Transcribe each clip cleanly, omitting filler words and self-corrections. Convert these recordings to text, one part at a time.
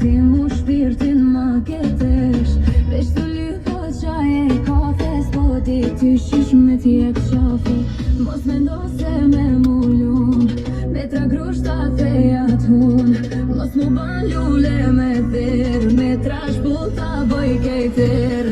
Ti mu shpirtin ma ketesh Veç të lypa qaj e kafes Po ti ty shish me t'jep qafe Mos me ndo se me mullun Me tra grushta feja t'hun Mos mu ban lule me ther Me tra shpullta boj kejter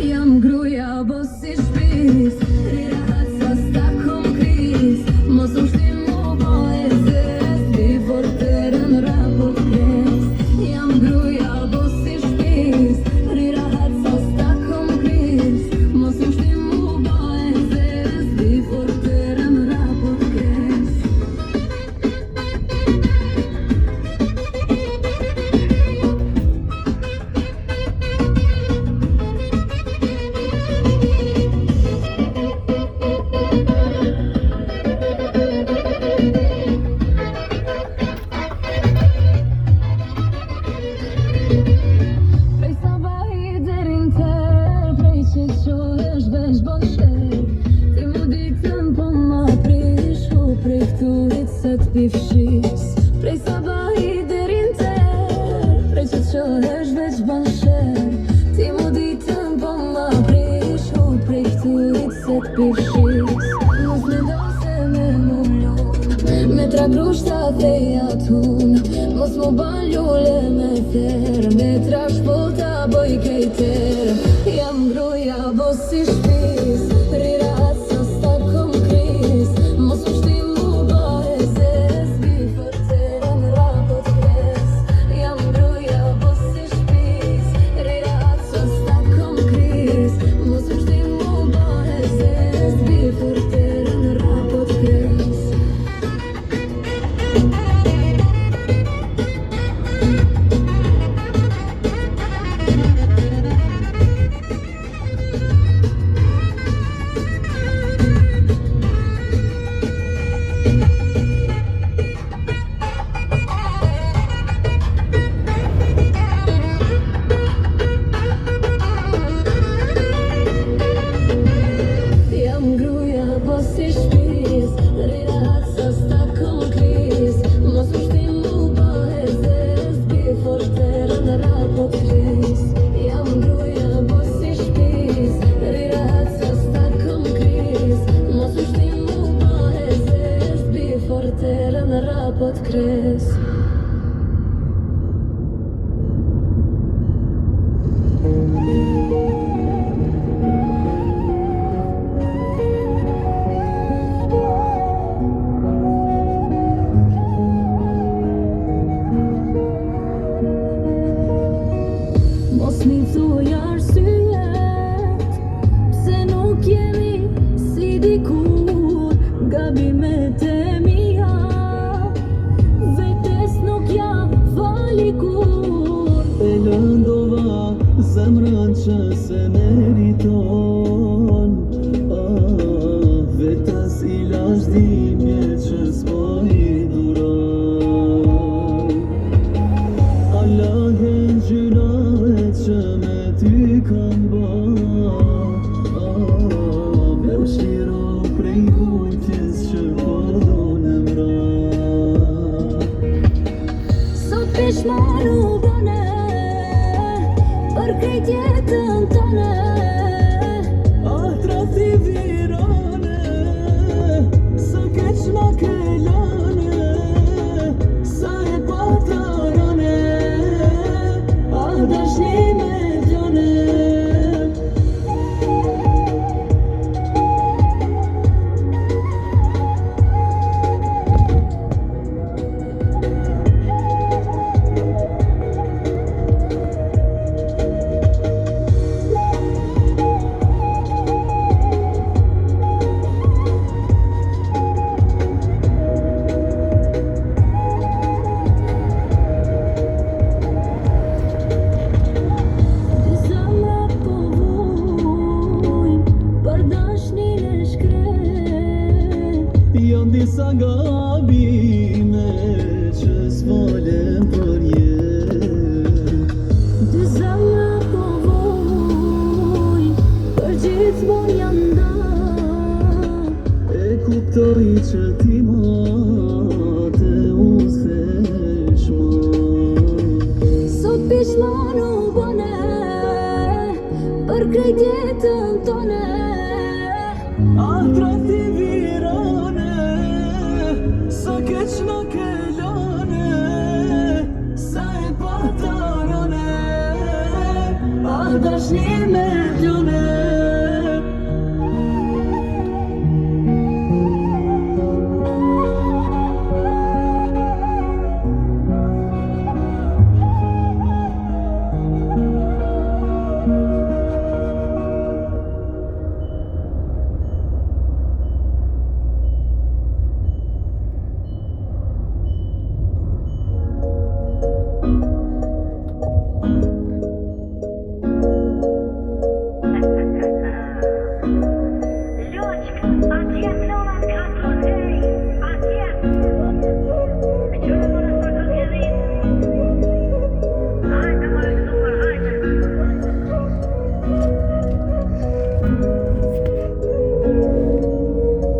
Jam gruja bos si shpis Rira haca sta kom kris Mos u shtim mu po e zes Ti forterën rapot kres Jam gruja bos si shpis Rira haca sta kom kris Mos u shtim mu po e zes Ti forterën rapot kres Prej sabahi derin ter Prej që qohesh veç bon sher Ti mu ditën po ma prish Hu prej këturit se t'pifshis Prej sabahi derin ter Prej që qohesh veç bon sher Ti mu ditën po ma prish Hu prej këturit se t'pifshis Mos me do se me mullun Me tra grushta feja t'hun Mos mu ban lule me ther Me tra shpullta boj kejter Jam gruja bos si shpis Rira haca sta kom kris Mos u shtim mu po e zes Bi forterën rapot kres Jam gruja bos si shpis Rira haca sta kom kris Mos u shtim mu po e zes Bi forterën rapot kres Jam gruja bos si shpis Rira haca sta kom kris Mos u shtim mu po e zes Bi forterën rapot kres Jam gruja bos si shpis Rira haca sta kom kris Mos u shtim mu po e zes Bi forterën rapot kres Mos mi thuj arsyet Pse nuk jemi si dikur Gabimet e mia Vetes nuk ja fali kur E lëndova zemrën që se meriton Vetes i lashdimje që s'po i duron Allah e gjynave që me ty kam ba Me u shiro prej hujtjes që po do në mra Sot pishmar u bone Për krejt jetën tone Atrafi virane Së keq ma kelane Sa e patarane Dashni me vjone që ti mate unë s'vesh ma. Sot pishman u bone për krejt jetën tone. Atra ti virane, sa keq na kelane, sa e patarane, ah dashni me t'jone.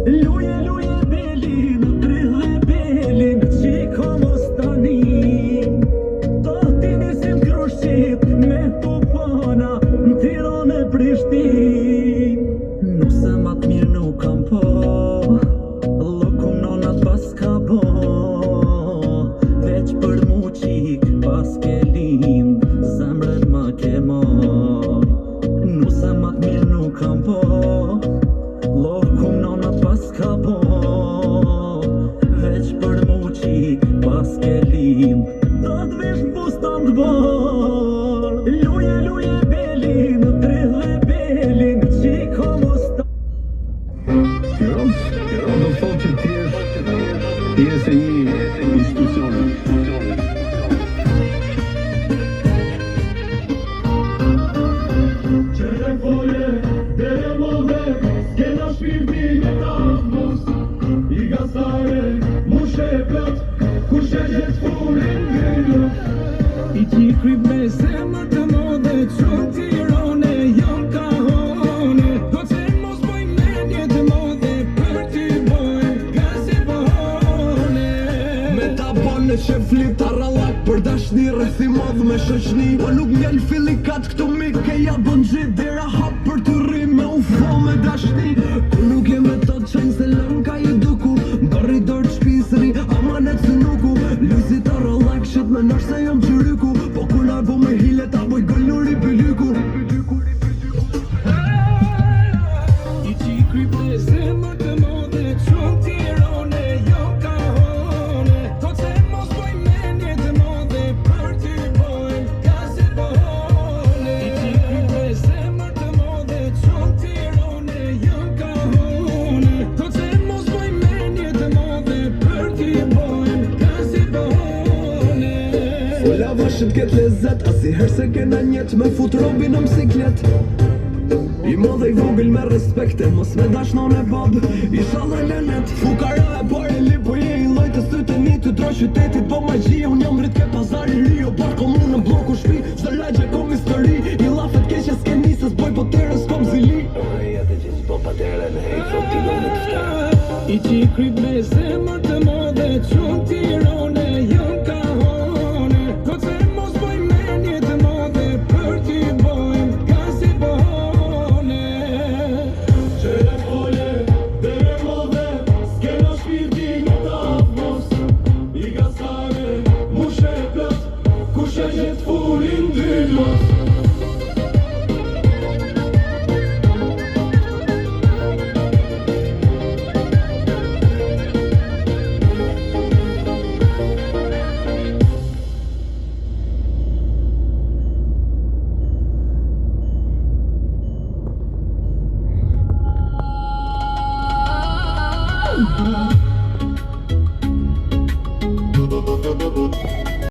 Luje, luje belin, tridhe belin, qiko mos tani. Do t'i nisim Krushqip me Tupana, në Tiranë e Prishtinë. Nuse ma t'mirë nuk kam po, lokum nonat pas ka bo, veç për mu qik pas ke lind, zemrën ma ke mor. Nuse ma t'mirë nuk kam po, lokum nonat pas ka bo, veç për mu qik pas ke lind, do t'vesh n'bustan t'bor. Luje, luje belin, tridhe belin, qiko mos ta. Tiranë do thotë që ti je pjesë e një institucioni. Qere folje, dere modhe, s'kena shpirtin e tafmos. I gastare, mushe plot, kushe gjet furin gjyllo. I ti kryp me zemër të modhe, qënë Tirane, jam kahone. Do që mos boj menje të modhe, për ty boj, gasi bëhone. Me ta bone që flit arallak për dashni rrethi modh me shoqni. Po nuk mjen filikat këtu mike ja bën gjit dera hap për të rri me ufo me dashni. Ku nuk je me tot qenj se lën ka i duku, mbarri dorë t'shpisëri amanet së nuku. Lysit arallak shet me nash se jam qyryku, po kur na bo me hile ta boj gëlluri pëlyku. I ti kryp me zemër të modhe, qënë Tirane, jam kahone. Do që mos boj menje të modhe, për ty boj, gasi bëhone. I ti kryp me zemër të modhe, qënë Tirane, jam kahone. Do që mos boj menje të modhe, për ty boj, gasi bëhone. Fola vashët ket lezet, asiher se kena njet me fut robi në msiklet. I modhe i vogël me respekte, mos me dashnon e bab, inshallah lenet. Fukara e pare li, po je i lojtë së të një të tro qytetit, po ma gjia, unë jam rrit ke pazari Rio, par komunë në bloku shpi, qdo lagje kom histori, i lafet keqe s'ke nisës, boj po tere s'kom zili. I ti kryp me zemër të modhe, qënë Tirane, jam kahone. Do që mos boj menje të modhe, për ty boj, gasi bëhone. Qere folje, dere modhe, s'kena shpirtin e tafmos. I gastare, mushe plot, kushe gjet furin gjyllos.